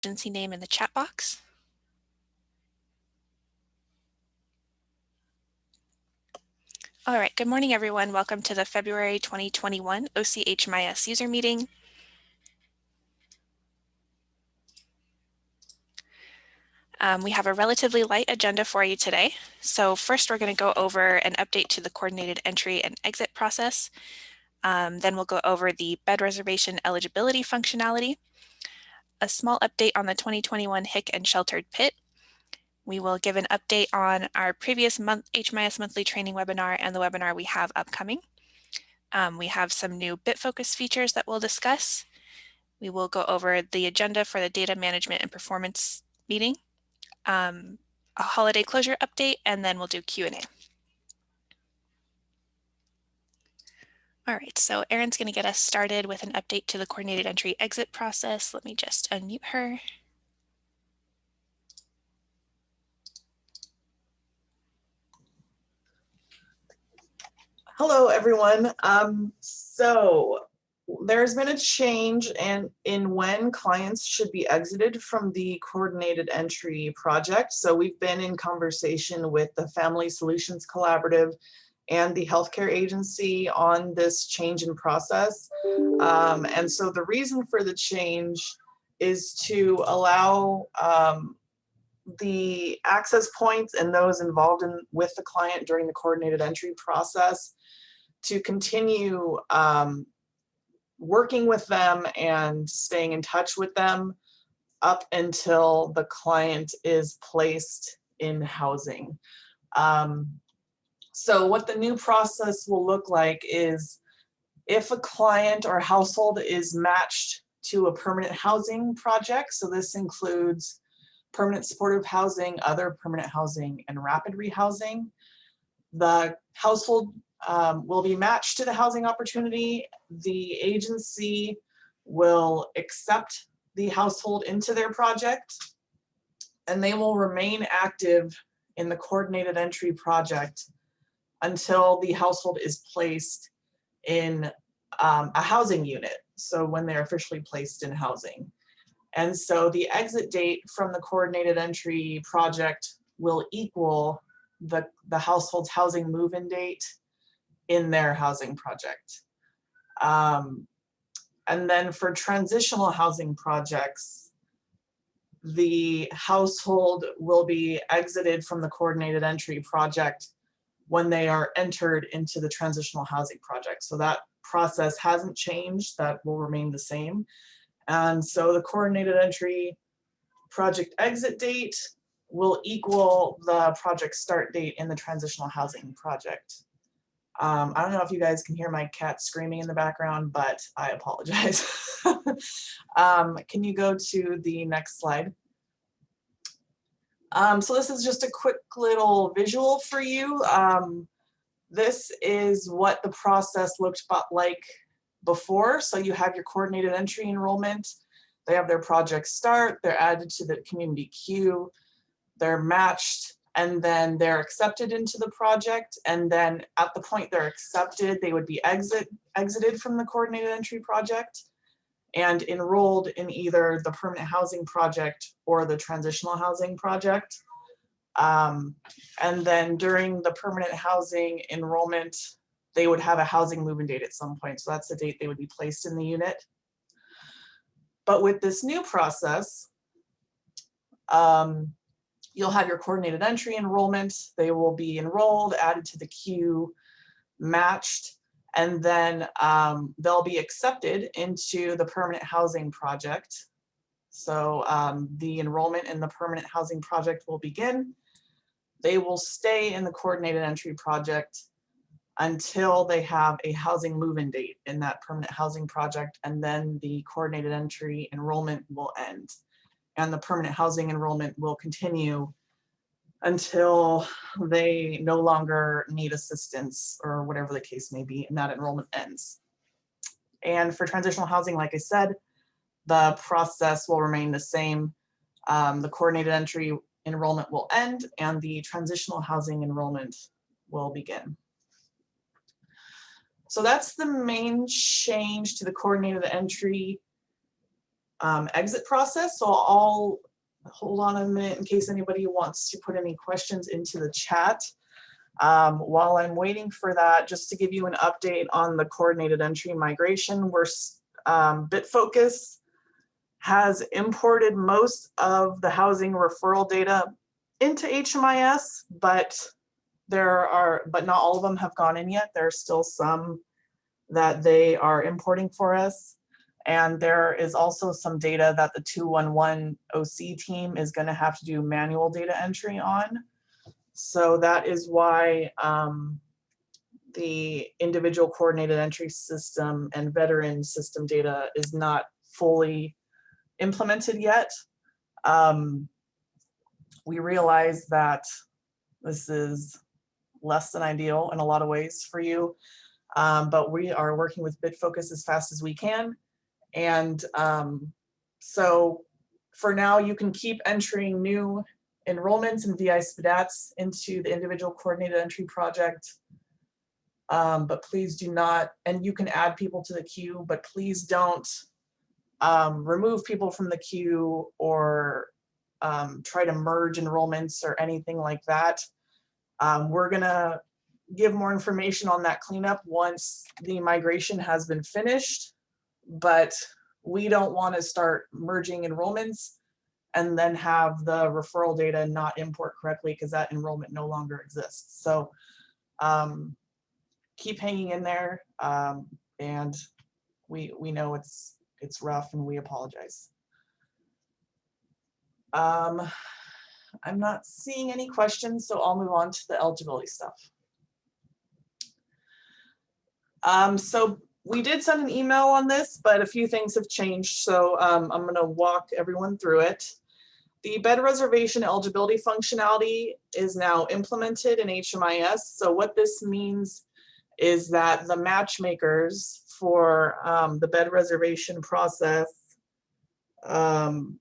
agency name in the chat box. All right, good morning, everyone. Welcome to the February 2021 OC HMIS user meeting. We have a relatively light agenda for you today. So first, we're going to go over an update to the coordinated entry and exit process. Then we'll go over the bed reservation eligibility functionality, a small update on the 2021 HIC and sheltered pit. We will give an update on our previous HMIS monthly training webinar and the webinar we have upcoming. We have some new BitFocus features that we'll discuss. We will go over the agenda for the data management and performance meeting, a holiday closure update, and then we'll do Q&A. All right, so Erin's going to get us started with an update to the coordinated entry exit process. Let me just unmute her. Hello, everyone. So there's been a change in when clients should be exited from the coordinated entry project. So we've been in conversation with the Family Solutions Collaborative and the healthcare agency on this change in process. And so the reason for the change is to allow the access points and those involved with the client during the coordinated entry process to continue working with them and staying in touch with them up until the client is placed in housing. So what the new process will look like is if a client or household is matched to a permanent housing project, so this includes permanent supportive housing, other permanent housing, and rapid rehousing, the household will be matched to the housing opportunity. The agency will accept the household into their project, and they will remain active in the coordinated entry project until the household is placed in a housing unit, so when they're officially placed in housing. And so the exit date from the coordinated entry project will equal the household's housing move-in date in their housing project. And then for transitional housing projects, the household will be exited from the coordinated entry project when they are entered into the transitional housing project. So that process hasn't changed, that will remain the same. And so the coordinated entry project exit date will equal the project start date in the transitional housing project. I don't know if you guys can hear my cat screaming in the background, but I apologize. Can you go to the next slide? So this is just a quick little visual for you. This is what the process looked like before. So you have your coordinated entry enrollment. They have their project start, they're added to the community queue, they're matched, and then they're accepted into the project. And then at the point they're accepted, they would be exited from the coordinated entry project and enrolled in either the permanent housing project or the transitional housing project. And then during the permanent housing enrollment, they would have a housing move-in date at some point. So that's the date they would be placed in the unit. But with this new process, you'll have your coordinated entry enrollment. They will be enrolled, added to the queue, matched, and then they'll be accepted into the permanent housing project. So the enrollment in the permanent housing project will begin. They will stay in the coordinated entry project until they have a housing move-in date in that permanent housing project, and then the coordinated entry enrollment will end. And the permanent housing enrollment will continue until they no longer need assistance or whatever the case may be, and that enrollment ends. And for transitional housing, like I said, the process will remain the same. The coordinated entry enrollment will end and the transitional housing enrollment will begin. So that's the main change to the coordinated entry exit process. So I'll hold on a minute in case anybody wants to put any questions into the chat. While I'm waiting for that, just to give you an update on the coordinated entry migration, BitFocus has imported most of the housing referral data into HMIS, but not all of them have gone in yet. There are still some that they are importing for us. And there is also some data that the 211 OC team is going to have to do manual data entry on. So that is why the individual coordinated entry system and veteran system data is not fully implemented yet. We realize that this is less than ideal in a lot of ways for you, but we are working with BitFocus as fast as we can. And so for now, you can keep entering new enrollments and VI SPDATs into the individual coordinated entry project. But please do not, and you can add people to the queue, but please don't remove people from the queue or try to merge enrollments or anything like that. We're gonna give more information on that cleanup once the migration has been finished, but we don't want to start merging enrollments and then have the referral data not import correctly because that enrollment no longer exists. So keep hanging in there, and we know it's rough and we apologize. I'm not seeing any questions, so I'll move on to the eligibility stuff. So we did send an email on this, but a few things have changed, so I'm going to walk everyone through it. The bed reservation eligibility functionality is now implemented in HMIS. So what this means is that the matchmakers for the bed reservation process can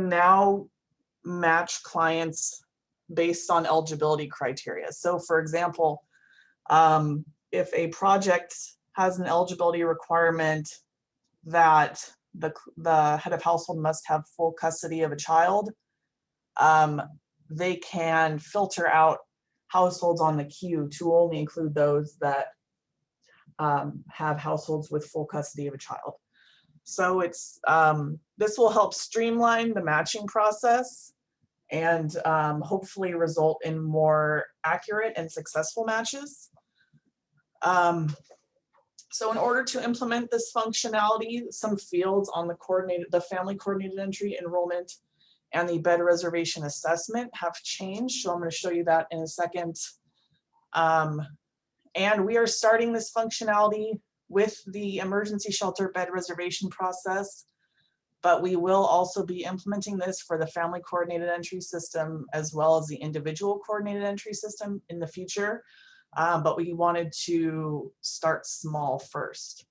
now match clients based on eligibility criteria. So for example, if a project has an eligibility requirement that the head of household must have full custody of a child, they can filter out households on the queue to only include those that have households with full custody of a child. So it's this will help streamline the matching process and hopefully result in more accurate and successful matches. So in order to implement this functionality, some fields on the family coordinated entry enrollment and the bed reservation assessment have changed. So I'm going to show you that in a second. And we are starting this functionality with the emergency shelter bed reservation process, but we will also be implementing this for the family coordinated entry system as well as the individual coordinated entry system in the future. But we wanted to start small first.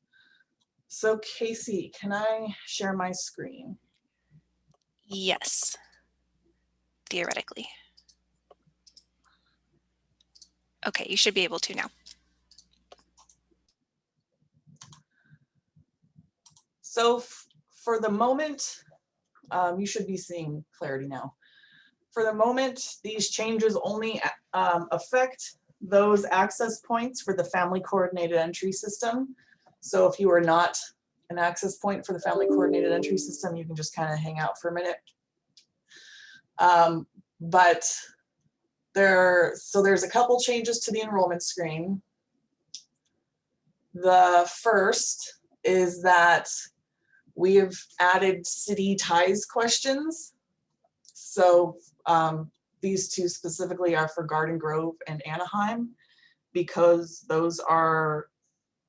So Casey, can I share my screen? Yes, theoretically. Okay, you should be able to now. So for the moment, you should be seeing clarity now. For the moment, these changes only affect those access points for the family coordinated entry system. So if you are not an access point for the family coordinated entry system, you can just kind of hang out for a minute. But there's a couple changes to the enrollment screen. The first is that we have added city ties questions. So these two specifically are for Garden Grove and Anaheim, because those are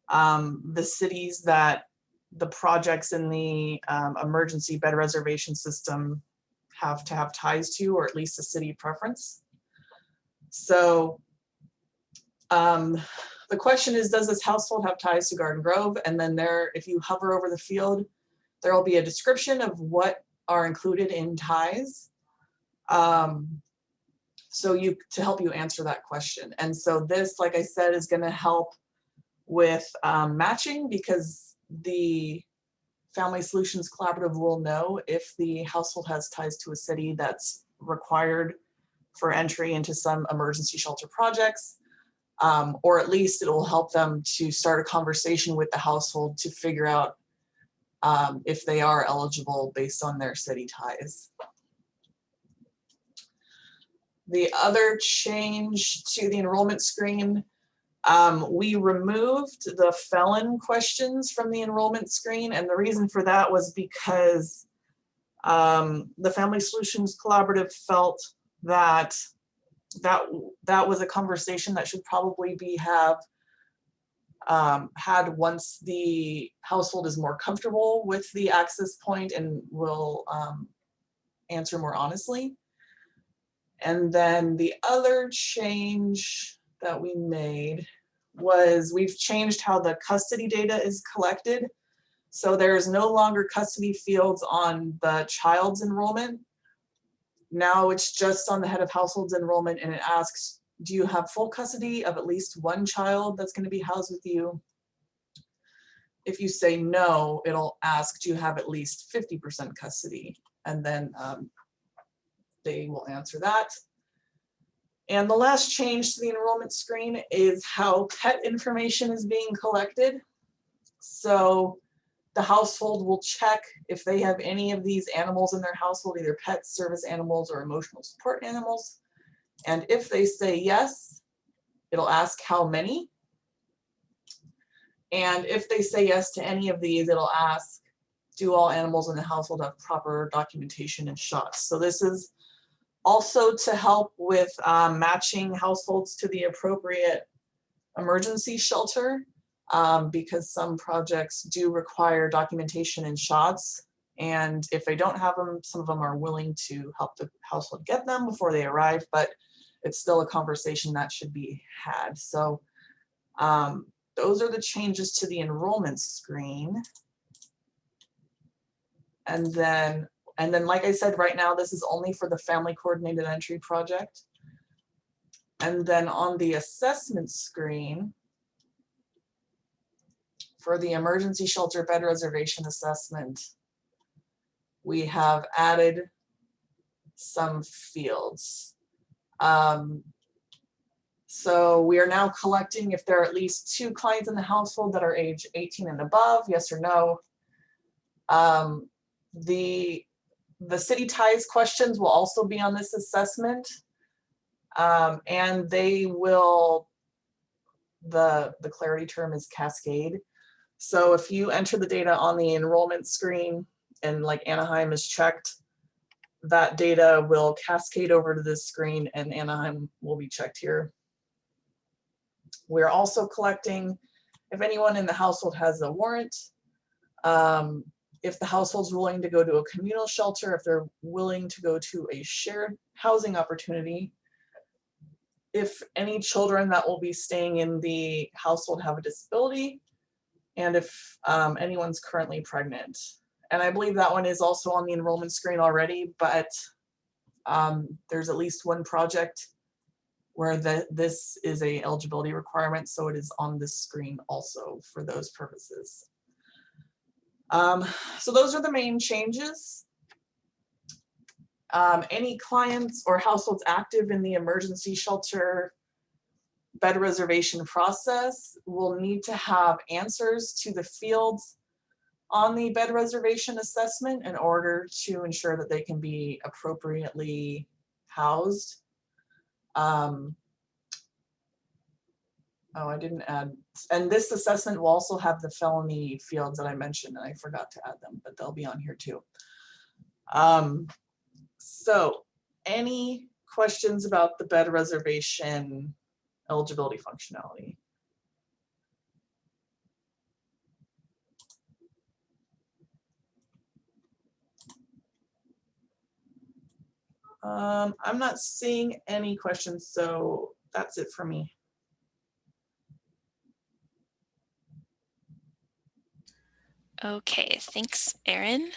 the cities that the projects in the emergency bed reservation system have to have ties to, or at least a city preference. So the question is, does this household have ties to Garden Grove? And then there, if you hover over the field, there will be a description of what are included in ties. So to help you answer that question. And so this, like I said, is going to help with matching, because the Family Solutions Collaborative will know if the household has ties to a city that's required for entry into some emergency shelter projects, or at least it will help them to start a conversation with the household to figure out if they are eligible based on their city ties. The other change to the enrollment screen, we removed the felon questions from the enrollment screen, and the reason for that was because the Family Solutions Collaborative felt that that was a conversation that should probably be had once the household is more comfortable with the access point and will answer more honestly. And then the other change that we made was we've changed how the custody data is collected. So there's no longer custody fields on the child's enrollment. Now it's just on the head of households enrollment, and it asks, do you have full custody of at least one child that's going to be housed with you? If you say no, it'll ask, do you have at least 50% custody? And then they will answer that. And the last change to the enrollment screen is how pet information is being collected. So the household will check if they have any of these animals in their household, either pets, service animals, or emotional support animals. And if they say yes, it'll ask how many. And if they say yes to any of these, it'll ask, do all animals in the household have proper documentation and shots? So this is also to help with matching households to the appropriate emergency shelter, because some projects do require documentation and shots. And if they don't have them, some of them are willing to help the household get them before they arrive, but it's still a conversation that should be had. So those are the changes to the enrollment screen. And then, like I said, right now, this is only for the Family Coordinated Entry project. And then on the assessment screen, for the emergency shelter bed reservation assessment, we have added some fields. So we are now collecting if there are at least 2 clients in the household that are age 18 and above, yes or no. The city ties questions will also be on this assessment, and they will, the clarity term is cascade. So if you enter the data on the enrollment screen and like Anaheim is checked, that data will cascade over to this screen and Anaheim will be checked here. We're also collecting if anyone in the household has a warrant, if the household's willing to go to a communal shelter, if they're willing to go to a shared housing opportunity, if any children that will be staying in the household have a disability, and if anyone's currently pregnant. And I believe that one is also on the enrollment screen already, but there's at least one project where this is a eligibility requirement, so it is on this screen also for those purposes. So those are the main changes. Any clients or households active in the emergency shelter bed reservation process will need to have answers to the fields on the bed reservation assessment in order to ensure that they can be appropriately housed. Oh, I didn't add, and this assessment will also have the felony fields that I mentioned, and I forgot to add them, but they'll be on here too. So any questions about the bed reservation eligibility functionality? I'm not seeing any questions, so that's it for me. Okay, thanks, Erin.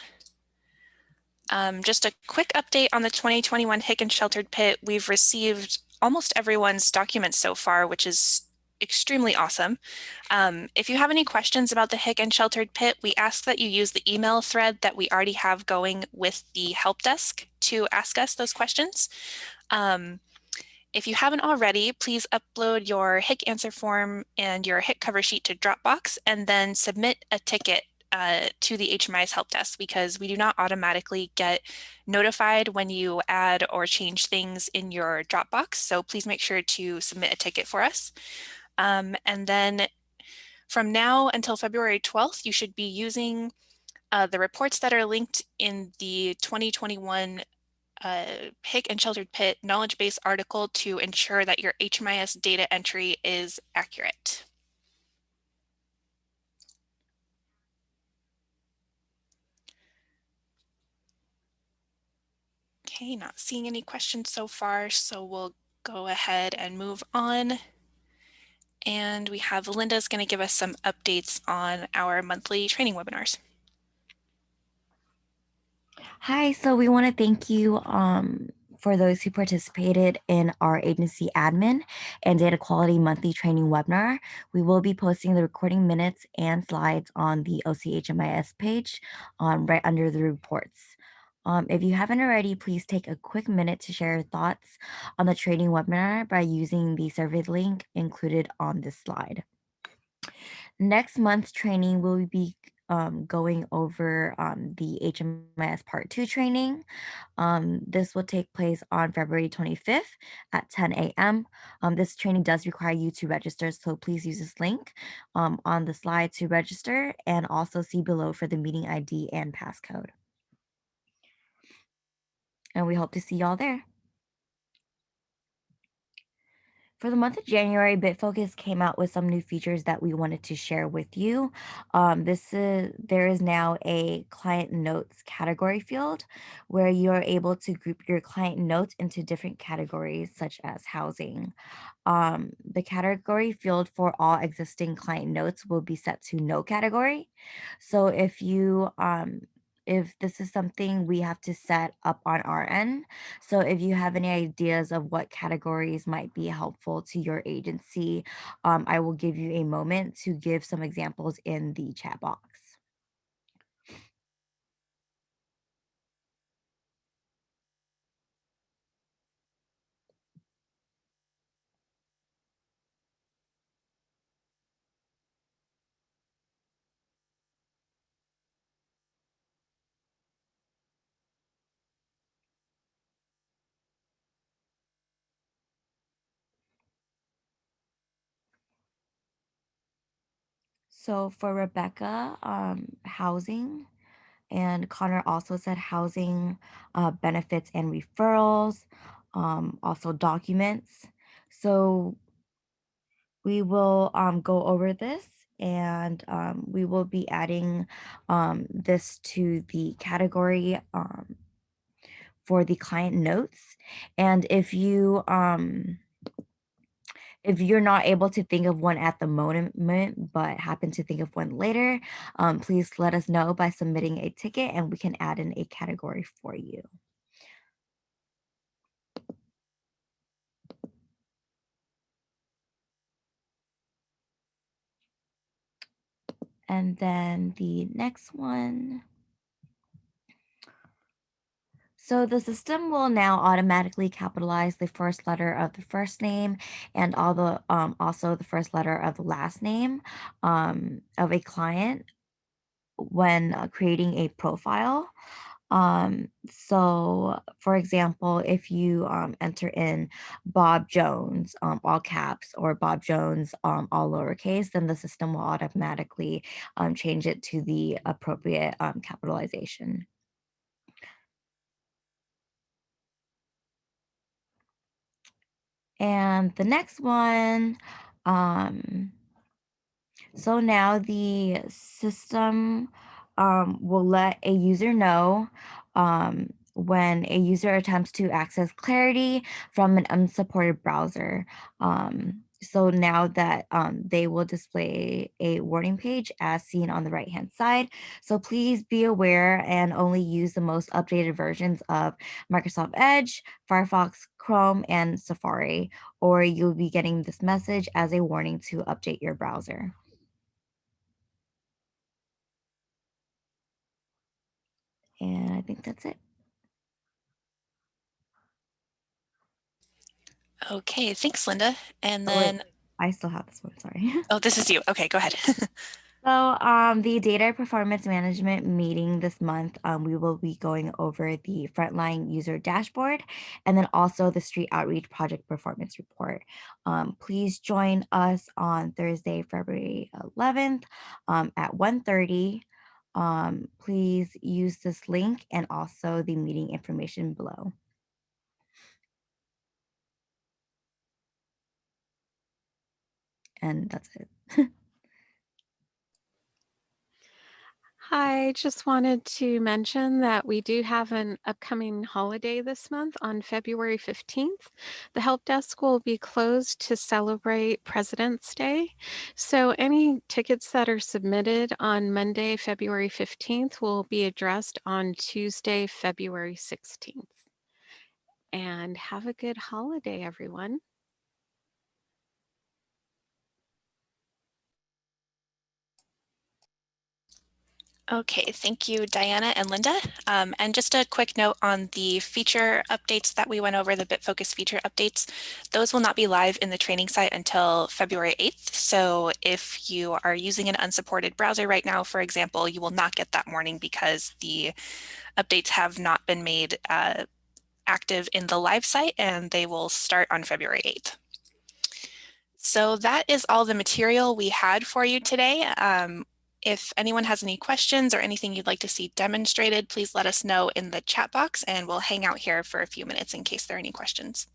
Just a quick update on the 2021 Hick and Sheltered Pit. We've received almost everyone's documents so far, which is extremely awesome. If you have any questions about the Hick and Sheltered Pit, we ask that you use the email thread that we already have going with the help desk to ask us those questions. If you haven't already, please upload your HIC answer form and your HIC cover sheet to Dropbox and then submit a ticket to the HMIS help desk because we do not automatically get notified when you add or change things in your Dropbox. So please make sure to submit a ticket for us. And then from now until February 12th, you should be using the reports that are linked in the 2021 Hick and Sheltered Pit knowledge base article to ensure that your HMIS data entry is accurate. Okay, not seeing any questions so far, so we'll go ahead and move on. And we have Linda's going to give us some updates on our monthly training webinars. Hi, so we want to thank you for those who participated in our agency admin and data quality monthly training webinar. We will be posting the recording minutes and slides on the OCHMIS page right under the reports. If you haven't already, please take a quick minute to share your thoughts on the training webinar by using the survey link included on this slide. Next month's training, will be going over the HMIS Part 2 training. This will take place on February 25th at 10 a.m. This training does require you to register, so please use this link on the slide to register and also see below for the meeting ID and passcode. And we hope to see y'all there. For the month of January, Bitfocus came out with some new features that we wanted to share with you. There is now a client notes category field where you are able to group your client notes into different categories such as housing. The category field for all existing client notes will be set to no category. So if this is something we have to set up on our end, so if you have any ideas of what categories might be helpful to your agency, I will give you a moment to give some examples in the chat box. So for Rebecca, housing, and Connor also said housing, benefits and referrals, also documents. So we will go over this and we will be adding this to the category for the client notes. And if you're not able to think of one at the moment, but happen to think of one later, please let us know by submitting a ticket and we can add in a category for you. And then the next one. So the system will now automatically capitalize the first letter of the first name and also the first letter of the last name of a client when creating a profile. So for example, if you enter in Bob Jones, all caps, or Bob Jones, all lowercase, then the system will automatically change it to the appropriate capitalization. And the next one, um, so now the system will let a user know when a user attempts to access Clarity from an unsupported browser. So now that they will display a warning page as seen on the right hand side. So please be aware and only use the most updated versions of Microsoft Edge, Firefox, Chrome, and Safari, or you'll be getting this message as a warning to update your browser. And I think that's it. Okay, thanks, Linda. And Oh, wait, then, I still have this one. Sorry. oh, this is you. Okay, go ahead. So, the data performance management meeting this month, we will be going over the frontline user dashboard and then also the street outreach project performance report. Please join us on Thursday, February 11th at 1:30. Please use this link and also the meeting information below. And that's it. Hi, just wanted to mention that we do have an upcoming holiday this month on February 15th. The help desk will be closed to celebrate President's Day. So any tickets that are submitted on Monday, February 15th will be addressed on Tuesday, February 16th. And have a good holiday, everyone. Okay, thank you, Diana and Linda. And just a quick note on the feature updates that we went over, the BitFocus feature updates. Those will not be live in the training site until February 8th. So if you are using an unsupported browser right now, for example, you will not get that warning because the updates have not been made active in the live site, and they will start on February 8th. So that is all the material we had for you today. If anyone has any questions or anything you'd like to see demonstrated, please let us know in the chat box and we'll hang out here for a few minutes in case there are any questions.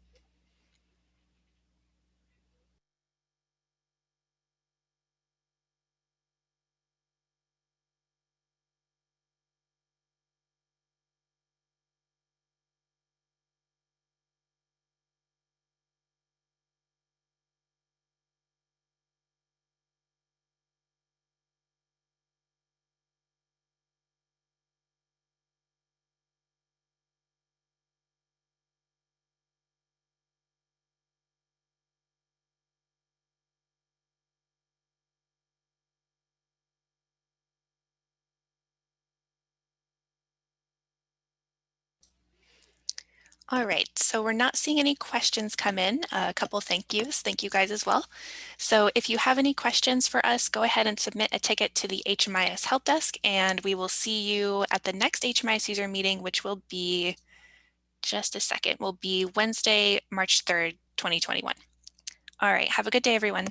All right, so we're not seeing any questions come in. A couple thank yous. Thank you guys as well. So if you have any questions for us, go ahead and submit a ticket to the HMIS help desk, and we will see you at the next HMIS user meeting, which will be just a second, will be Wednesday, March 3rd, 2021. All right, have a good day, everyone.